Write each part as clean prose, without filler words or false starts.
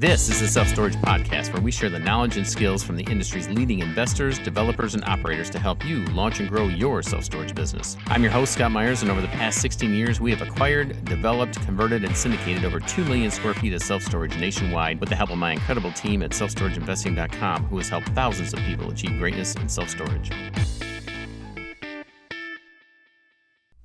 This is the Self Storage Podcast, where we share the knowledge and skills from the industry's leading investors, developers, and operators to help you launch and grow your self-storage business. I'm your host, Scott Meyers, and over the past 16 years, we have acquired, developed, converted, and syndicated over 2 million square feet of self-storage nationwide with the help of my incredible team at selfstorageinvesting.com, who has helped thousands of people achieve greatness in self-storage.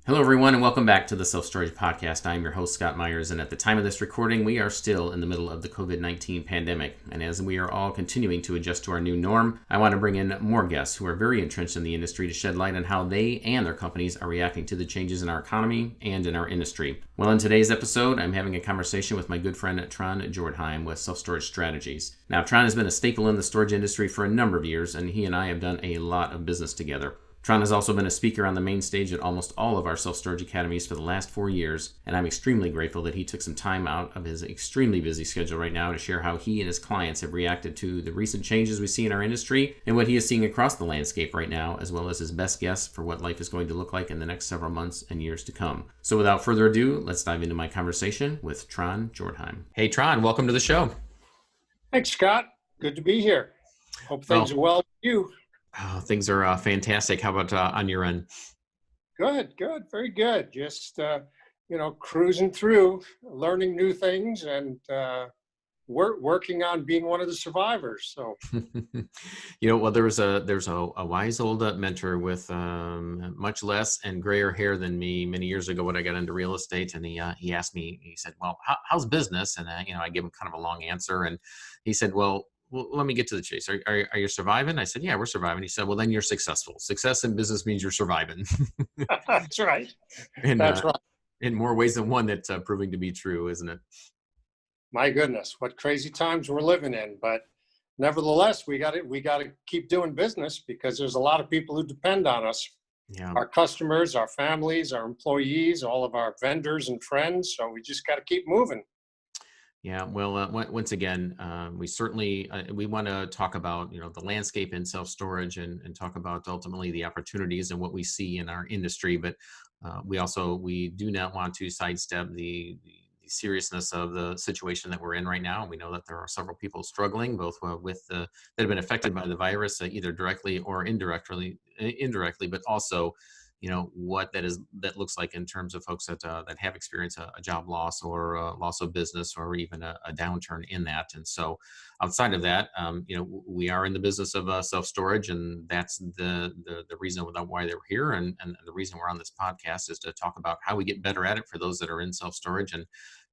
Hello, everyone, and welcome back to the Self Storage Podcast. I'm your host, Scott Meyers, and at the time of this recording, we are still in the middle of the COVID-19 pandemic. And as we are all continuing to adjust to our new norm, I want to bring in more guests who are very entrenched in the industry to shed light on how they and their companies are reacting to the changes in our economy and in our industry. Well, in today's episode, I'm having a conversation with my good friend Tron Jordheim with Self Storage Strategies. Now, Tron has been a staple in the storage industry for a number of years, and he and I have done a lot of business together. Tron has also been a speaker on the main stage at almost all of our self-storage academies for the last 4 years, and I'm extremely grateful that he took some time out of his extremely busy schedule right now to share how he and his clients have reacted to the recent changes we see in our industry and what he is seeing across the landscape right now, as well as his best guess for what life is going to look like in the next several months and years to come. So without further ado, let's dive into my conversation with Tron Jordheim. Hey, Tron, welcome to the show. Thanks, Scott. Good to be here. Hope things are well with you. Oh, things are fantastic. How about on your end? Good, very good. Just, cruising through, learning new things, and working on being one of the survivors. So, well, there's a wise old mentor with much less and grayer hair than me many years ago when I got into real estate, and he asked me, he said, "Well, how's business?" And I gave him kind of a long answer, and he said, "Well, let me get to the chase. Are you surviving?" I said, "Yeah, we're surviving." He said, "Well, then you're successful. Success in business means you're surviving." That's right. That's right. In more ways than one, that's proving to be true, isn't it? My goodness, what crazy times we're living in. But nevertheless, we got to keep doing business because there's a lot of people who depend on us. Yeah. Our customers, our families, our employees, all of our vendors and friends. So we just got to keep moving. Yeah, well, once again, we certainly we want to talk about the landscape in self-storage and talk about ultimately the opportunities and what we see in our industry. But we do not want to sidestep the seriousness of the situation that we're in right now. We know that there are several people struggling, both that have been affected by the virus, either directly or indirectly, but also what that looks like in terms of folks that have experienced a job loss or loss of business or even a downturn in that. And so outside of that, we are in the business of self-storage, and that's the reason why they're here. And the reason we're on this podcast is to talk about how we get better at it for those that are in self-storage, and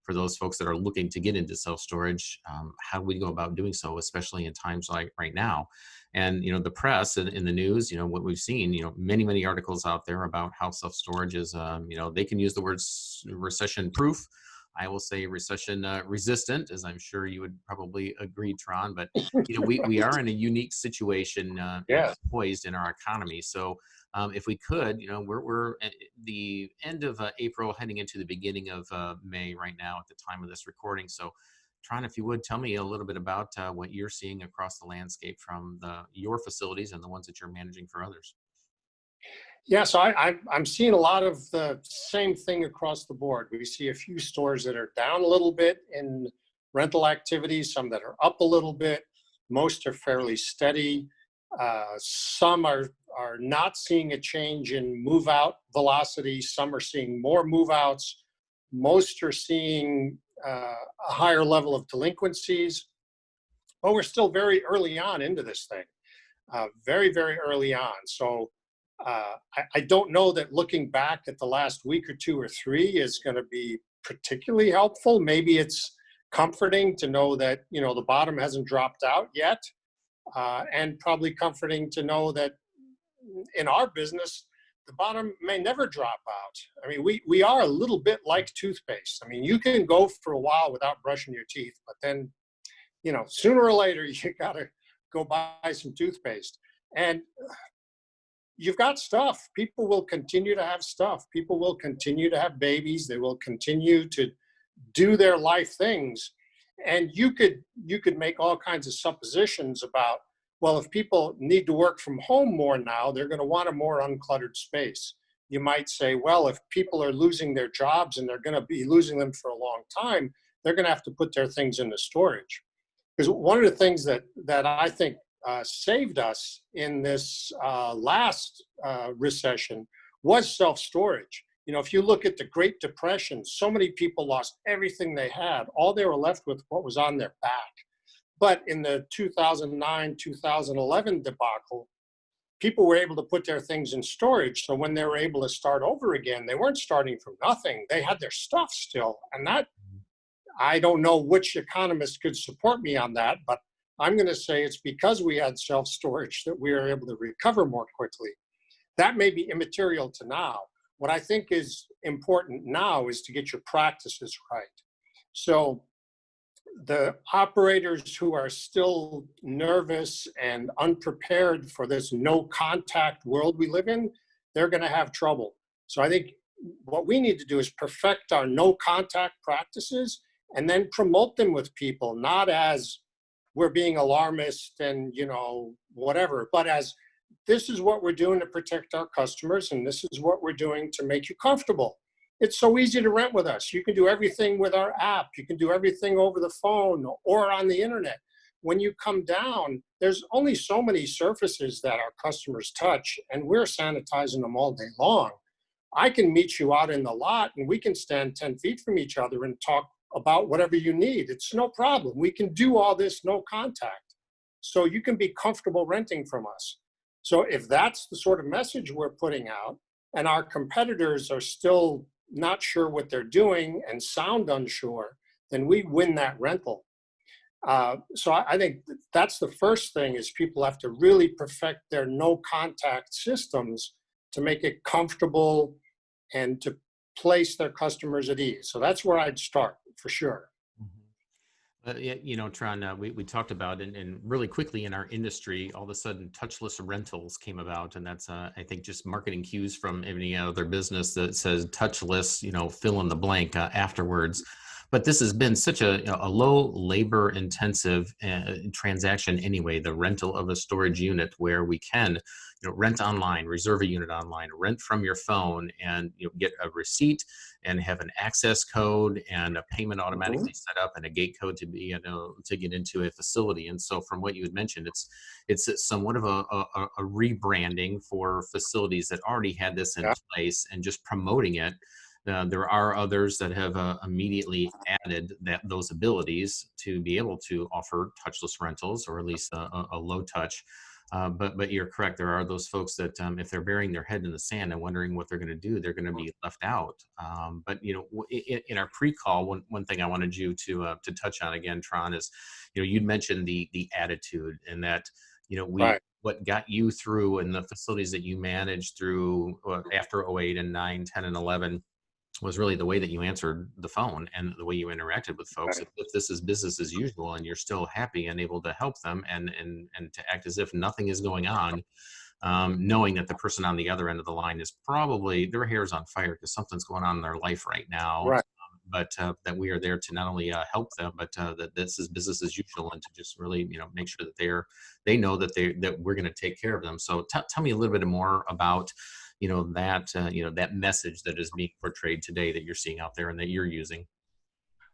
for those folks that are looking to get into self-storage, how do we go about doing so, especially in times like right now. And, the press and in the news, what we've seen, many articles out there about how self-storage is, they can use the words recession proof. I will say recession resistant, as I'm sure you would probably agree, Tron. But, we are in a unique situation poised in our economy. So if we could, we're at the end of April, heading into the beginning of May right now at the time of this recording. So Tron, if you would, tell me a little bit about what you're seeing across the landscape from your facilities and the ones that you're managing for others. Yeah, so I'm seeing a lot of the same thing across the board. We see a few stores that are down a little bit in rental activities, some that are up a little bit. Most are fairly steady. Some are not seeing a change in move-out velocity. Some are seeing more move-outs. Most are seeing a higher level of delinquencies, but we're still very early on into this thing, very early on. So I don't know that looking back at the last week or two or three is going to be particularly helpful. Maybe it's comforting to know that the bottom hasn't dropped out yet, and probably comforting to know that in our business the bottom may never drop out. I mean, we are a little bit like toothpaste. I mean, you can go for a while without brushing your teeth, but then, sooner or later, you got to go buy some toothpaste. And you've got stuff. People will continue to have stuff. People will continue to have babies. They will continue to do their life things. And you could make all kinds of suppositions about, well, if people need to work from home more now, they're going to want a more uncluttered space. You might say, well, if people are losing their jobs and they're going to be losing them for a long time, they're going to have to put their things into storage. Because one of the things that I think saved us in this last recession was self-storage. You know, if you look at the Great Depression, so many people lost everything they had. All they were left with what was on their back. But in the 2009, 2011 debacle, people were able to put their things in storage. So when they were able to start over again, they weren't starting from nothing. They had their stuff still. And that, I don't know which economist could support me on that, but I'm going to say it's because we had self-storage that we were able to recover more quickly. That may be immaterial to now. What I think is important now is to get your practices right. So the operators who are still nervous and unprepared for this no contact world we live in, they're going to have trouble. So I think what we need to do is perfect our no contact practices and then promote them with people, not as we're being alarmist and, you know, whatever, but as this is what we're doing to protect our customers and this is what we're doing to make you comfortable. It's so easy to rent with us. You can do everything with our app. You can do everything over the phone or on the internet. When you come down, there's only so many surfaces that our customers touch, and we're sanitizing them all day long. I can meet you out in the lot, and we can stand 10 feet from each other and talk about whatever you need. It's no problem. We can do all this no contact. So you can be comfortable renting from us. So if that's the sort of message we're putting out, and our competitors are still not sure what they're doing and sound unsure, then we win that rental. So I think that's the first thing, is people have to really perfect their no contact systems to make it comfortable and to place their customers at ease. So that's where I'd start for sure. You know, Tron, we talked about, and really quickly in our industry, all of a sudden, touchless rentals came about. And that's, I think, just marketing cues from any other business that says touchless, you know, fill in the blank afterwards. But this has been such a low labor intensive transaction anyway, the rental of a storage unit, where we can, you know, rent online, reserve a unit online, rent from your phone, and, you know, get a receipt and have an access code and a payment automatically set up and a gate code to be, you know, to get into a facility. And so from what you had mentioned, it's somewhat of a rebranding for facilities that already had this in place and just promoting it. There are others that have immediately added those abilities to be able to offer touchless rentals, or at least a low touch. But you're correct. There are those folks that if they're burying their head in the sand and wondering what they're going to do, they're going to be left out. But you know, in our pre-call, one thing I wanted you to touch on again, Tron, is, you know, you'd mentioned the attitude, and that, you know, what got you through in the facilities that you managed through after 08 and 9, 10, and 11 was really the way that you answered the phone and the way you interacted with folks. If this is business as usual and you're still happy and able to help them and to act as if nothing is going on, knowing that the person on the other end of the line is probably, their hair's on fire because something's going on in their life right now. But that we are there to not only help them, but that this is business as usual, and to just really, you know, make sure that they know that we're going to take care of them. So tell me a little bit more about, you know, that message that is being portrayed today that you're seeing out there and that you're using.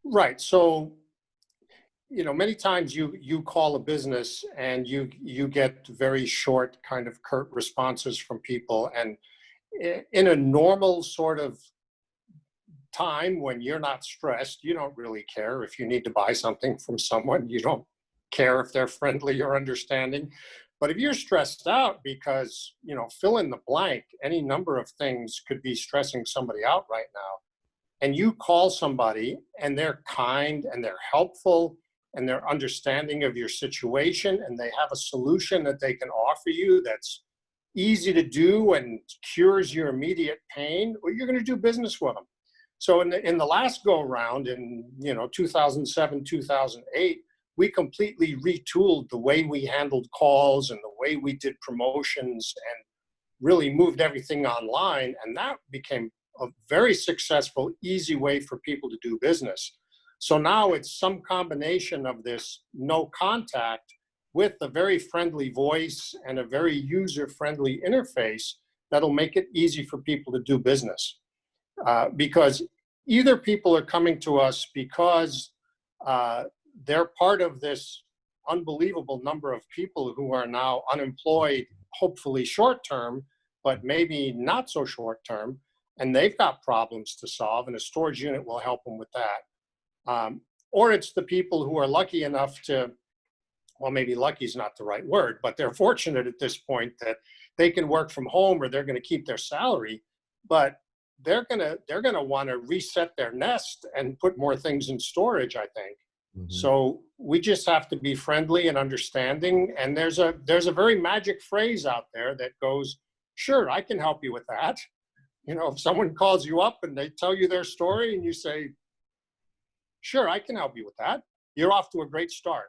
Right. So, you know, many times you call a business and you get very short, kind of curt responses from people. And in a normal sort of time, when you're not stressed, you don't really care if you need to buy something from someone. You don't care if they're friendly or understanding. But if you're stressed out because, you know, fill in the blank, any number of things could be stressing somebody out right now. And you call somebody and they're kind and they're helpful and they're understanding of your situation, and they have a solution that they can offer you that's easy to do and cures your immediate pain, well, you're going to do business with them. So in the last go around in, you know, 2007, 2008, we completely retooled the way we handled calls and the way we did promotions, and really moved everything online. And that became a very successful, easy way for people to do business. So now it's some combination of this no contact with a very friendly voice and a very user-friendly interface that'll make it easy for people to do business. Because either people are coming to us because they're part of this unbelievable number of people who are now unemployed, hopefully short term, but maybe not so short term, and they've got problems to solve, and a storage unit will help them with that. Or it's the people who are lucky enough to, well, maybe lucky is not the right word, but they're fortunate at this point that they can work from home or they're going to keep their salary, but they're going to want to reset their nest and put more things in storage, I think. So we just have to be friendly and understanding. And there's a very magic phrase out there that goes, sure, I can help you with that. You know, if someone calls you up and they tell you their story and you say, sure, I can help you with that, you're off to a great start.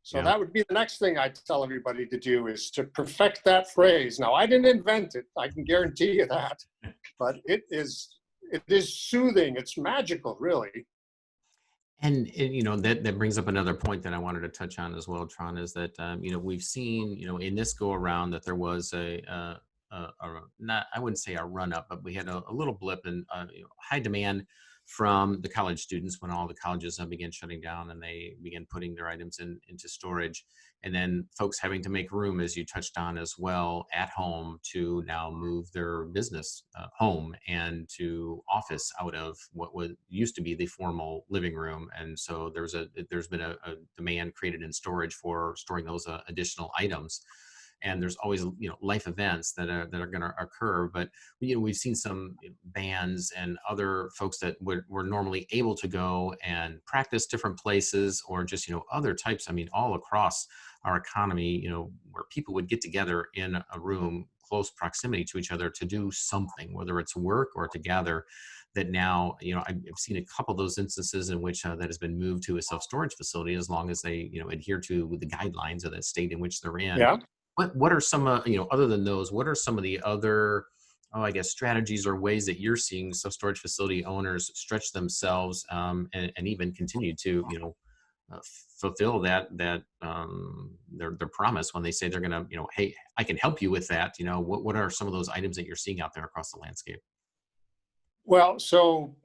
So that would be the next thing I'd tell everybody to do, is to perfect that phrase. Now, I didn't invent it, I can guarantee you that, but it is soothing. It's magical, really. And you know, that brings up another point that I wanted to touch on as well, Tron, is that you know, we've seen, you know, in this go around that there was a not, I wouldn't say a run up, but we had a little blip in you know, high demand from the college students when all the colleges began shutting down and they began putting their items into storage, and then folks having to make room, as you touched on as well, at home to now move their business home and to office out of what was used to be the formal living room. And so there's been a demand created in storage for storing those additional items. And there's always, you know, life events that are going to occur. But you know, we've seen some bands and other folks that were normally able to go and practice different places, or just, you know, other types. I mean, all across our economy, you know, where people would get together in a room, close proximity to each other, to do something, whether it's work or to gather. That now, you know, I've seen a couple of those instances in which that has been moved to a self-storage facility, as long as they, you know, adhere to the guidelines of that state in which they're in. Yeah. What are some, you know, other than those, what are some of the other, I guess, strategies or ways that you're seeing self-storage facility owners stretch themselves and even continue to, you know, fulfill their promise when they say they're going to, you know, hey, I can help you with that. You know, what are some of those items that you're seeing out there across the landscape? Well, so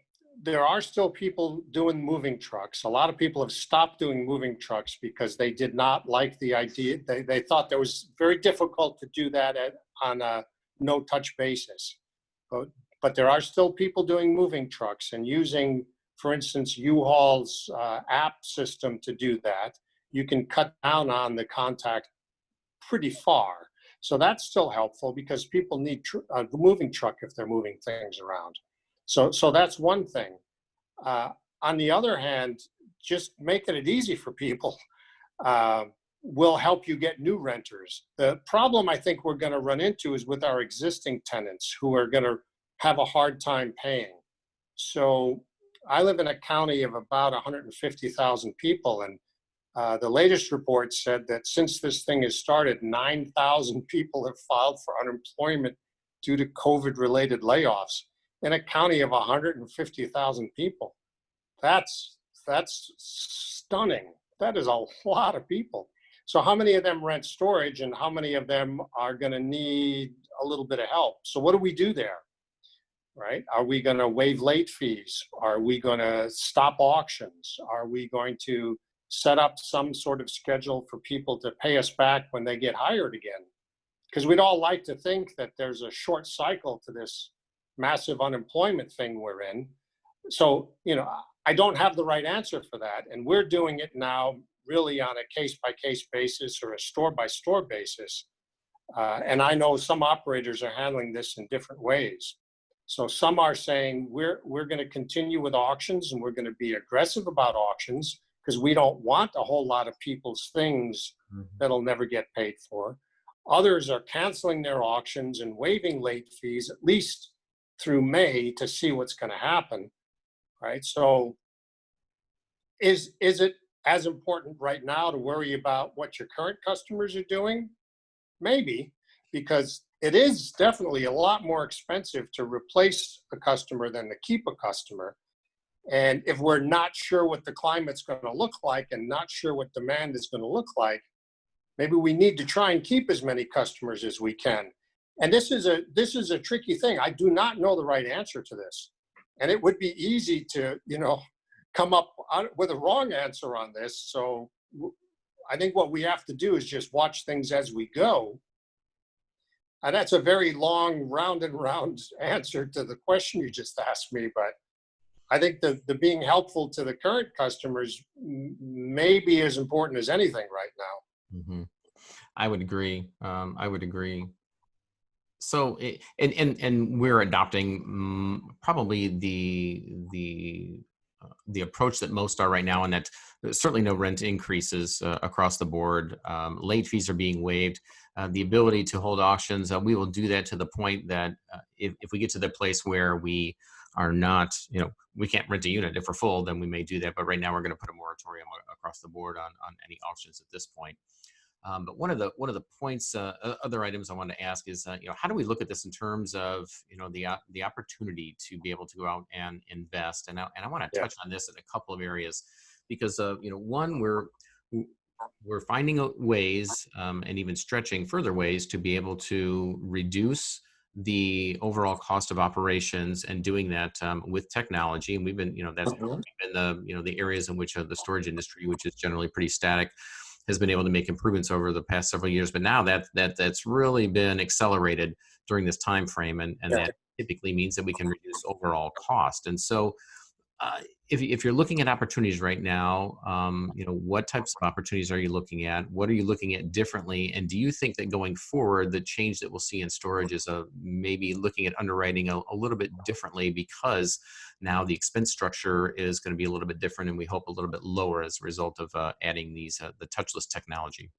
there are still people doing moving trucks. A lot of people have stopped doing moving trucks because they did not like the idea. They thought that was very difficult to do that on a no-touch basis. But there are still people doing moving trucks and using, for instance, U-Haul's app system to do that. You can cut down on the contact pretty far. So that's still helpful because people need a moving truck if they're moving things around. So that's one thing. On the other hand, just making it easy for people will help you get new renters. The problem I think we're going to run into is with our existing tenants who are going to have a hard time paying. So I live in a county of about 150,000 people, and the latest report said that since this thing has started, 9,000 people have filed for unemployment due to COVID-related layoffs in a county of 150,000 people. That's stunning. That is a lot of people. So how many of them rent storage, and how many of them are going to need a little bit of help? So what do we do there, right? Are we going to waive late fees? Are we going to stop auctions? Are we going to set up some sort of schedule for people to pay us back when they get hired again? Because we'd all like to think that there's a short cycle to this massive unemployment thing we're in. So, you know, I don't have the right answer for that. And we're doing it now really on a case-by-case basis or a store-by-store basis. And I know some operators are handling this in different ways. So some are saying we're going to continue with auctions, and we're going to be aggressive about auctions because we don't want a whole lot of people's things that'll never get paid for. Others are canceling their auctions and waiving late fees, at least through May, to see what's going to happen, right? So is it as important right now to worry about what your current customers are doing? Maybe, because it is definitely a lot more expensive to replace a customer than to keep a customer. And if we're not sure what the climate's going to look like and not sure what demand is going to look like, maybe we need to try and keep as many customers as we can. And this is a tricky thing. I do not know the right answer to this. And it would be easy to, you know, come up with a wrong answer on this. So I think what we have to do is just watch things as we go. And that's a very long, round and round answer to the question you just asked me. But I think the being helpful to the current customers may be as important as anything right now. Hmm. I would agree. I would agree. So, and we're adopting probably the approach that most are right now, and that there's certainly no rent increases across the board. Late fees are being waived. The ability to hold auctions, we will do that to the point that if we get to the place where we are not, we can't rent a unit if we're full, then we may do that. But right now, we're going to put a moratorium across the board on any auctions at this point. But one of the points, other items I wanted to ask is, how do we look at this in terms of, the opportunity to be able to go out and invest? And I want to Yeah. touch on this in a couple of areas, because one, we're finding ways, and even stretching further ways to be able to reduce the overall cost of operations, and doing that with technology. And we've been, that's Mhm. been the areas in which the storage industry, which is generally pretty static, has been able to make improvements over the past several years. But now that's really been accelerated during this time frame, and Yeah. that typically means that we can reduce overall cost. And so, if you're looking at opportunities right now, what types of opportunities are you looking at? What are you looking at differently? And do you think that going forward, the change that we'll see in storage is maybe looking at underwriting a little bit differently, because now the expense structure is going to be a little bit different, and we hope a little bit lower as a result of adding the touchless technology?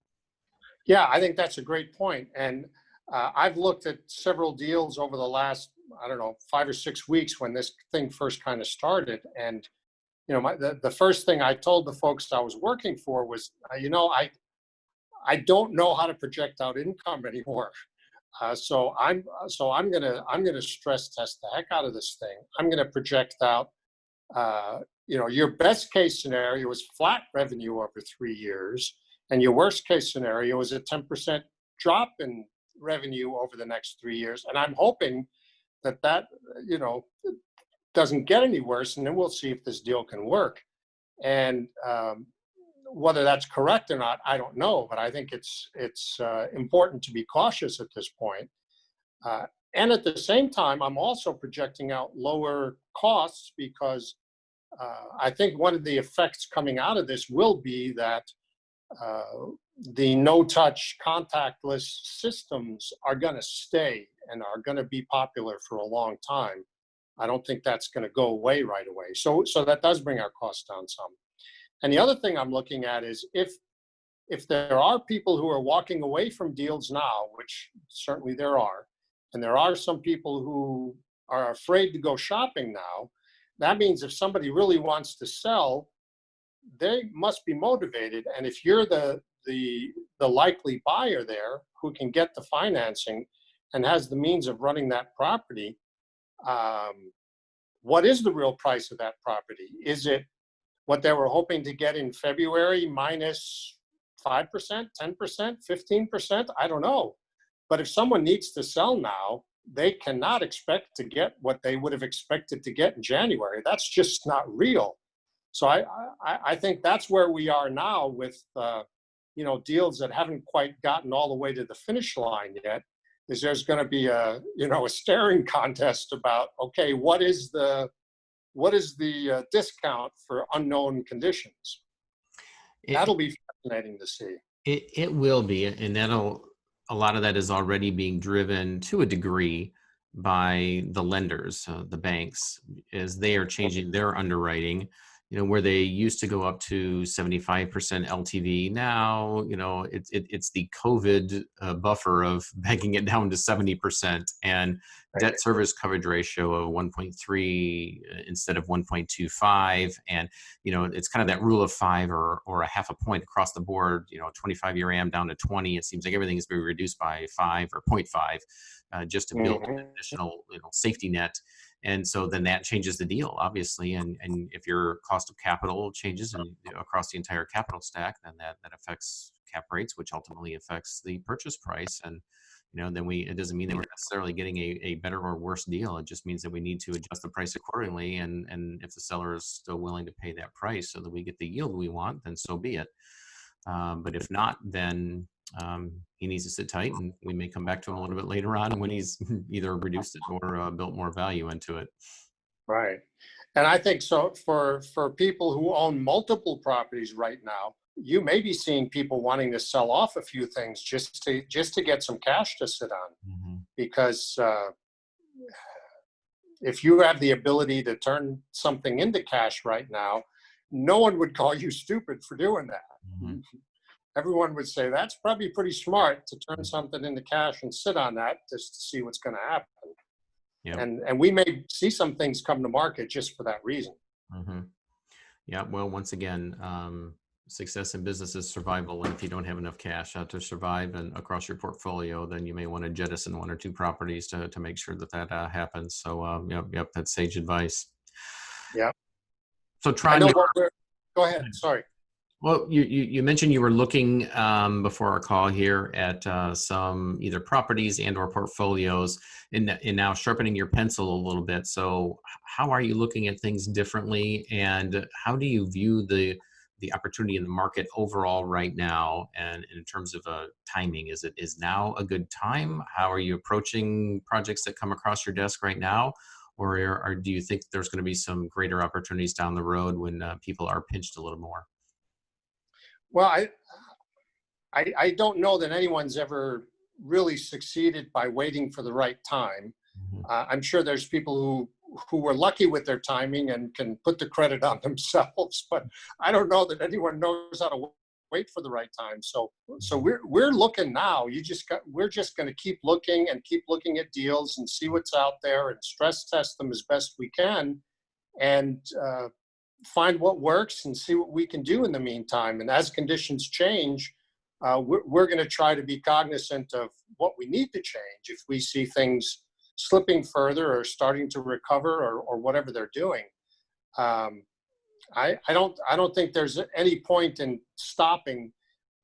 Yeah, I think that's a great point. And I've looked at several deals over the last, I don't know, 5 or 6 weeks when this thing first kind of started. And, the first thing I told the folks I was working for was, I don't know how to project out income anymore. So I'm gonna stress test the heck out of this thing. I'm gonna project out, your best case scenario is flat revenue over 3 years, and your worst case scenario is a 10% drop in revenue over the next 3 years. And I'm hoping that you know doesn't get any worse, and then we'll see if this deal can work. And whether that's correct or not, I don't know. But I think it's important to be cautious at this point. And at the same time, I'm also projecting out lower costs, because I think one of the effects coming out of this will be that uh, the no-touch contactless systems are going to stay and are going to be popular for a long time. I don't think that's going to go away right away. So that does bring our costs down some. And the other thing I'm looking at is, if there are people who are walking away from deals now, which certainly there are, and there are some people who are afraid to go shopping now, that means if somebody really wants to sell, they must be motivated. And if you're the likely buyer there who can get the financing and has the means of running that property, um, what is the real price of that property? Is it what they were hoping to get in February minus 5%, 10%, 15%? I don't know. But if someone needs to sell now, they cannot expect to get what they would have expected to get in January. That's just not real. So I think that's where we are now with deals that haven't quite gotten all the way to the finish line yet. Is there's going to be a staring contest about, okay, what is the discount for unknown conditions? It, That'll be fascinating to see. it will be, and a lot of that is already being driven to a degree by the lenders, the banks, as they are changing their underwriting. Where they used to go up to 75% LTV, now it's the COVID buffer of banking it down to 70%, and debt service coverage ratio of 1.3 instead of 1.25. And it's kind of that rule of five, or a half a point across the board. 25-year AM down to 20. It seems like everything is being reduced by 5 or 0.5, just to build an Mhm. additional safety net. And so then that changes the deal, obviously. And if your cost of capital changes and across the entire capital stack, then that affects cap rates, which ultimately affects the purchase price. And then it doesn't mean that we're necessarily getting a better or worse deal. It just means that we need to adjust the price accordingly. And if the seller is still willing to pay that price so that we get the yield we want, then so be it. But if not, then he needs to sit tight, and we may come back to him a little bit later on when he's either reduced it or built more value into it. Right. And I think so for people who own multiple properties right now, you may be seeing people wanting to sell off a few things just to get some cash to sit on. Mm-hmm. Because if you have the ability to turn something into cash right now, no one would call you stupid for doing that. Mm-hmm. Everyone would say that's probably pretty smart to turn something into cash and sit on that just to see what's going to happen. Yep. And we may see some things come to market just for that reason. Mm-hmm. Yeah. Well, once again, success in business is survival. And if you don't have enough cash to survive and across your portfolio, then you may want to jettison one or two properties to make sure that happens. So, yep, that's sage advice. Yeah. So I know go ahead. Sorry. Well, you mentioned you were looking before our call here at some either properties and or portfolios, and now sharpening your pencil a little bit. So how are you looking at things differently, and how do you view the opportunity in the market overall right now? And in terms of timing, is now a good time? How are you approaching projects that come across your desk right now? Or do you think there's going to be some greater opportunities down the road when people are pinched a little more? Well, I don't know that anyone's ever really succeeded by waiting for the right time. Mm-hmm. I'm sure there's people who were lucky with their timing and can put the credit on themselves, but I don't know that anyone knows how to wait for the right time. So we're looking now. We're just going to keep looking at deals and see what's out there and stress test them as best we can, and find what works and see what we can do in the meantime. And as conditions change, we're going to try to be cognizant of what we need to change if we see things slipping further or starting to recover or whatever they're doing. I don't think there's any point in stopping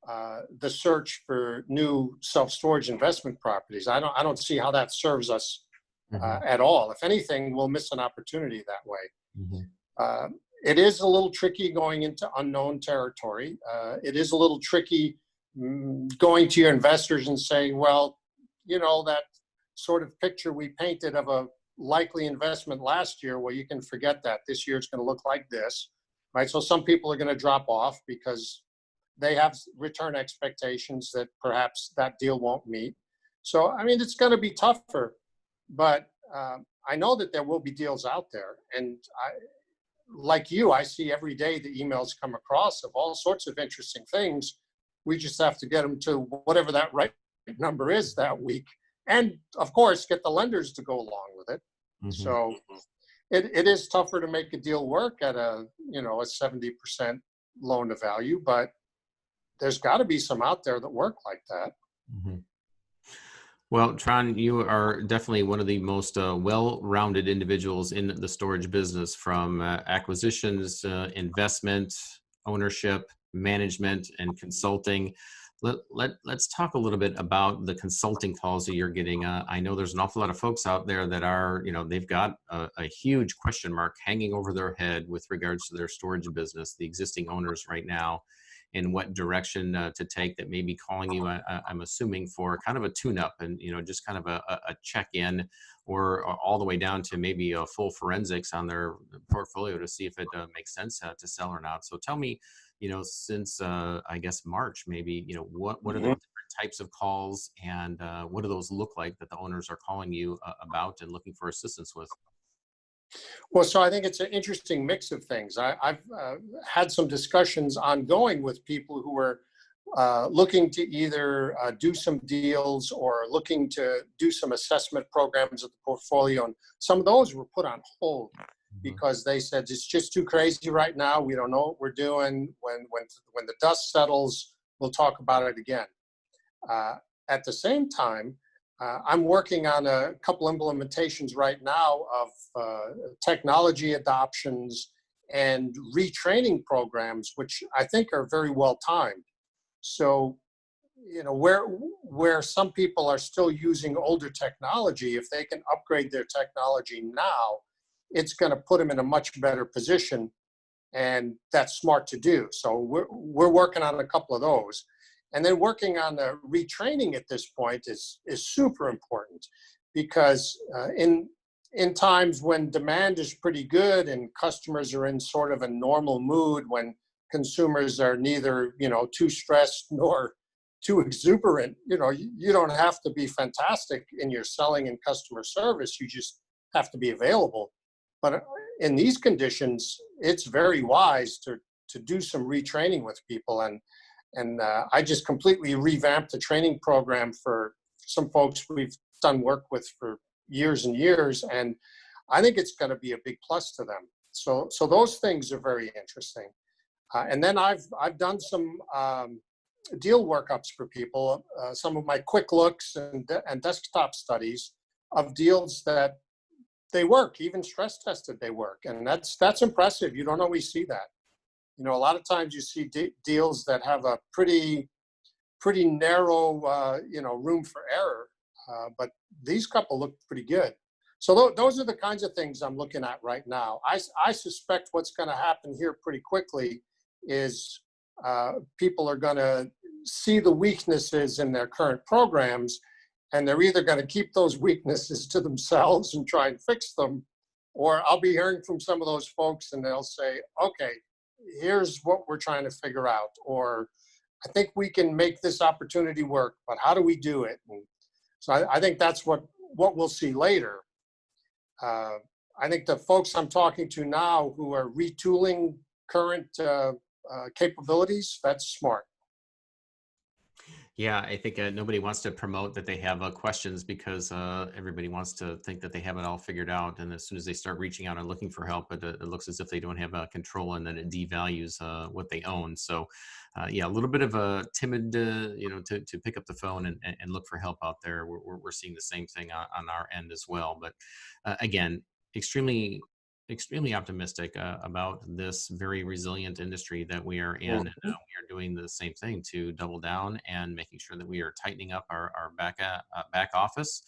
the search for new self-storage investment properties. I don't see how that serves us at all. If anything, we'll miss an opportunity that way. Mm-hmm. It is a little tricky going into unknown territory. It is a little tricky going to your investors and saying, well, that sort of picture we painted of a likely investment last year, well, you can forget that. This year it's going to look like this, right? So some people are going to drop off because they have return expectations that perhaps that deal won't meet. So, I mean, it's going to be tougher, but I know that there will be deals out there. And like you, I see every day the emails come across of all sorts of interesting things. We just have to get them to whatever that right number is that week. And of course, get the lenders to go along with it. Mm-hmm. So it is tougher to make a deal work at a 70% loan to value, but there's got to be some out there that work like that. Mm-hmm. Well, Tron, you are definitely one of the most well-rounded individuals in the storage business, from acquisitions, investment, ownership, management, and consulting. Let's talk a little bit about the consulting calls that you're getting. I know there's an awful lot of folks out there that are, they've got a huge question mark hanging over their head with regards to their storage business, the existing owners right now, and what direction to take, that may be calling you, I'm assuming, for kind of a tune-up and, just kind of a check-in, or all the way down to maybe a full forensics on their portfolio to see if it makes sense to sell or not. So tell me, since I guess March, maybe, what are the different types of calls, and what do those look like that the owners are calling you about and looking for assistance with? Well, so I think it's an interesting mix of things. I've had some discussions ongoing with people who are looking to either do some deals or looking to do some assessment programs of the portfolio. And some of those were put on hold because they said it's just too crazy right now. We don't know what we're doing. When the dust settles, we'll talk about it again. At the same time, I'm working on a couple implementations right now of technology adoptions and retraining programs, which I think are very well timed. So, where some people are still using older technology, if they can upgrade their technology now, it's going to put them in a much better position and that's smart to do. So we're working on a couple of those. And then working on the retraining at this point is super important, because in times when demand is pretty good and customers are in sort of a normal mood, when consumers are neither, too stressed nor too exuberant, you don't have to be fantastic in your selling and customer service. You just have to be available. But in these conditions, it's very wise to do some retraining with people. And I just completely revamped the training program for some folks we've done work with for years and years. And I think it's going to be a big plus to them. So those things are very interesting. And then I've done some deal workups for people, some of my quick looks and desktop studies of deals that they work, even stress tested, they work. And that's impressive. You don't always see that. A lot of times you see deals that have a pretty narrow, room for error. But these couple look pretty good. So those are the kinds of things I'm looking at right now. I suspect what's going to happen here pretty quickly is people are going to see the weaknesses in their current programs, and they're either going to keep those weaknesses to themselves and try and fix them, or I'll be hearing from some of those folks and they'll say, okay, here's what we're trying to figure out, or I think we can make this opportunity work, but how do we do it? And so I think that's what we'll see later. I think the folks I'm talking to now who are retooling current capabilities, that's smart. Yeah, I think nobody wants to promote that they have questions, because everybody wants to think that they have it all figured out. And as soon as they start reaching out and looking for help, it looks as if they don't have control, and then it devalues what they own. So yeah, a little bit of a timid, to pick up the phone and look for help out there. We're seeing the same thing on our end as well. But again, extremely optimistic about this very resilient industry that we are in. And we are doing the same thing to double down and making sure that we are tightening up our back office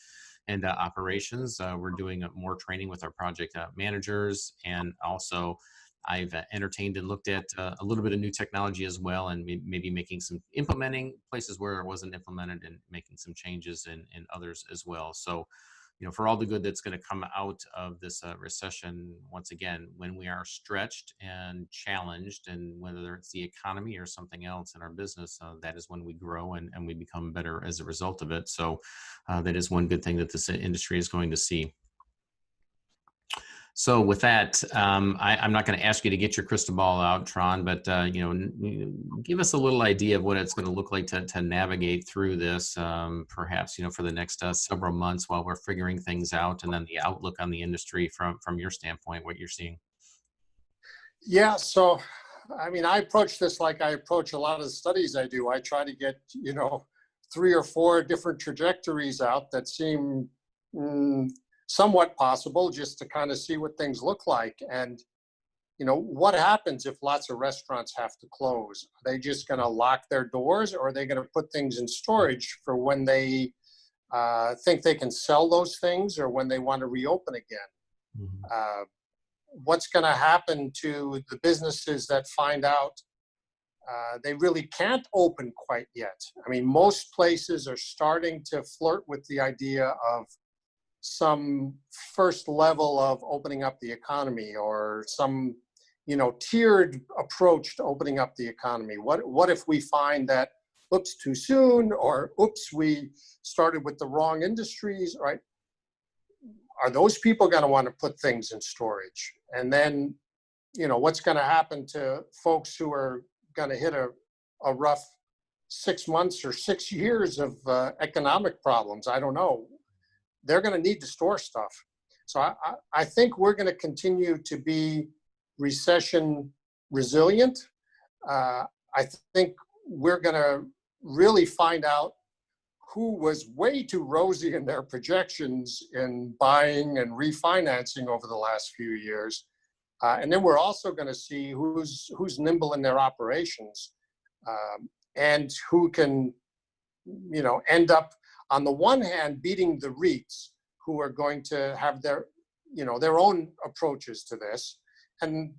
and operations. We're doing more training with our project managers, and also I've entertained and looked at a little bit of new technology as well, and maybe implementing places where it wasn't implemented, and making some changes in others as well. So for all the good that's going to come out of this recession, once again, when we are stretched and challenged, and whether it's the economy or something else in our business, that is when we grow and we become better as a result of it. So that is one good thing that this industry is going to see. So with that, I'm not going to ask you to get your crystal ball out, Tron, but give us a little idea of what it's going to look like to navigate through this, perhaps for the next several months while we're figuring things out, and then the outlook on the industry from your standpoint, what you're seeing. Yeah, so I approach this like I approach a lot of the studies I do. I try to get 3 or 4 different trajectories out that seem somewhat possible, just to kind of see what things look like. And what happens if lots of restaurants have to close? Are they just going to lock their doors, or are they going to put things in storage for when they think they can sell those things, or when they want to reopen again? Mm-hmm. What's going to happen to the businesses that find out they really can't open quite yet? Most places are starting to flirt with the idea of some first level of opening up the economy, or some tiered approach to opening up the economy. What if we find that oops too soon, or oops we started with the wrong industries, right? Are those people going to want to put things in storage? And then what's going to happen to folks who are going to hit a rough 6 months or 6 years of economic problems? I don't know. They're going to need to store stuff. So I think we're going to continue to be recession resilient. I think we're going to really find out who was way too rosy in their projections in buying and refinancing over the last few years. And then we're also going to see who's nimble in their operations, and who can, end up, on the one hand, beating the REITs, who are going to have their own approaches to this. and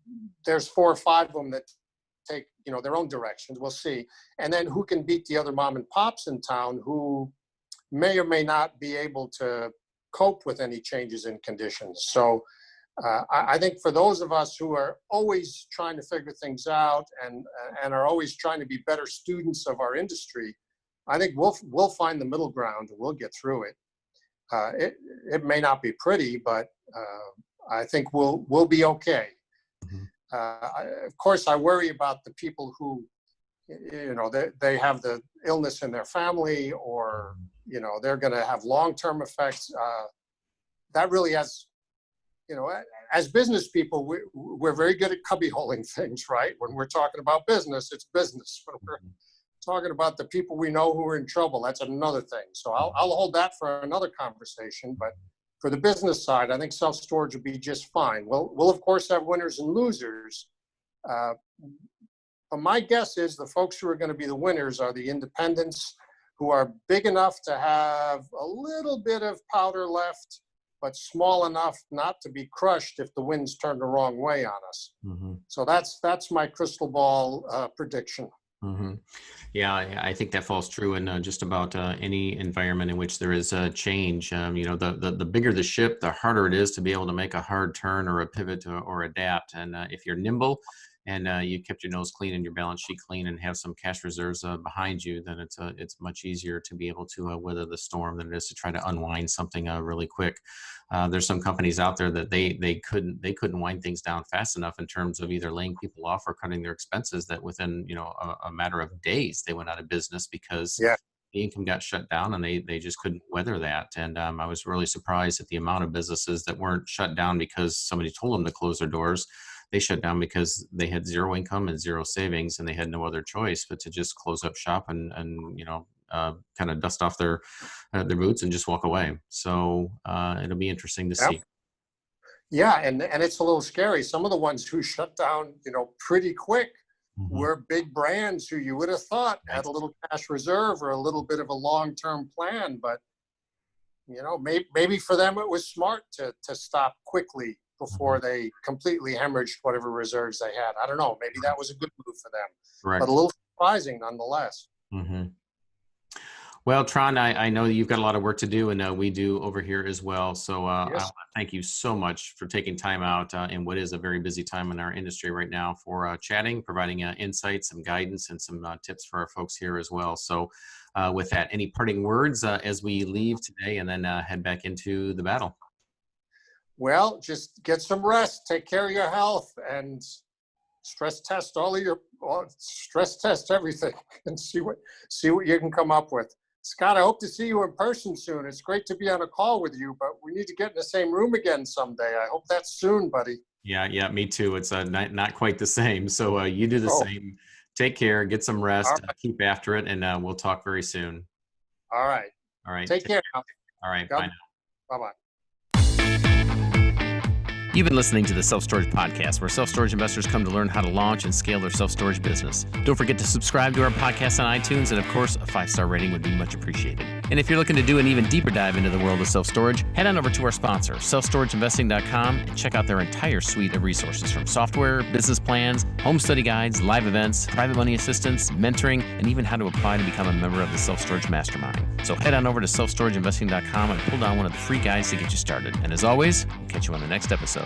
there's 4 or 5 of them that take, their own directions. We'll see. And then who can beat the other mom and pops in town who may or may not be able to cope with any changes in conditions. So I think for those of us who are always trying to figure things out and are always trying to be better students of our industry, I think we'll find the middle ground and we'll get through it. It may not be pretty, but I think we'll be okay. Of course, I worry about the people who, they have the illness in their family, or they're going to have long-term effects. That really has, as business people, we're very good at cubbyholing things, right? When we're talking about business, it's business. When we're talking about the people we know who are in trouble, that's another thing. So I'll hold that for another conversation. But for the business side, I think self-storage will be just fine. We'll of course have winners and losers. But my guess is the folks who are going to be the winners are the independents who are big enough to have a little bit of powder left, but small enough not to be crushed if the winds turn the wrong way on us. So that's my crystal ball prediction. Yeah, I think that falls true in just about any environment in which there is a change. The bigger the ship, the harder it is to be able to make a hard turn or a pivot or adapt. And if you're nimble and you kept your nose clean and your balance sheet clean and have some cash reserves behind you, then it's much easier to be able to weather the storm than it is to try to unwind something really quick. There's some companies out there that they couldn't wind things down fast enough in terms of either laying people off or cutting their expenses, that within a matter of days they went out of business because the income got shut down and they just couldn't weather that. And I was really surprised at the amount of businesses that weren't shut down because somebody told them to close their doors. They shut down because they had zero income and zero savings, and they had no other choice but to just close up shop and kind of dust off their boots and just walk away. So it'll be interesting to see. Yeah, and it's a little scary. Some of the ones who shut down, pretty quick were big brands who you would have thought had a little cash reserve or a little bit of a long-term plan. But, maybe for them it was smart to stop quickly before they completely hemorrhaged whatever reserves they had. I don't know. Maybe that was a good move for them, but a little surprising nonetheless. Well, Tron, I know you've got a lot of work to do, and we do over here as well. So I thank you so much for taking time out in what is a very busy time in our industry right now for chatting, providing insights, some guidance, and some tips for our folks here as well. So with that, any parting words as we leave today and then head back into the battle? Well, just get some rest, take care of your health, and stress test stress test everything and see what you can come up with. Scott, I hope to see you in person soon. It's great to be on a call with you, but we need to get in the same room again someday. I hope that's soon, buddy. Yeah, me too. It's not quite the same. So you do the same. Take care, get some rest, keep after it, and we'll talk very soon. All right. Take care now. All right. Bye now. Bye-bye. You've been listening to the Self-Storage Podcast, where self-storage investors come to learn how to launch and scale their self-storage business. Don't forget to subscribe to our podcast on iTunes, and of course, a 5-star rating would be much appreciated. And if you're looking to do an even deeper dive into the world of self-storage, head on over to our sponsor, selfstorageinvesting.com, and check out their entire suite of resources, from software, business plans, home study guides, live events, private money assistance, mentoring, and even how to apply to become a member of the Self-Storage Mastermind. So head on over to selfstorageinvesting.com and pull down one of the free guides to get you started. And as always, we'll catch you on the next episode.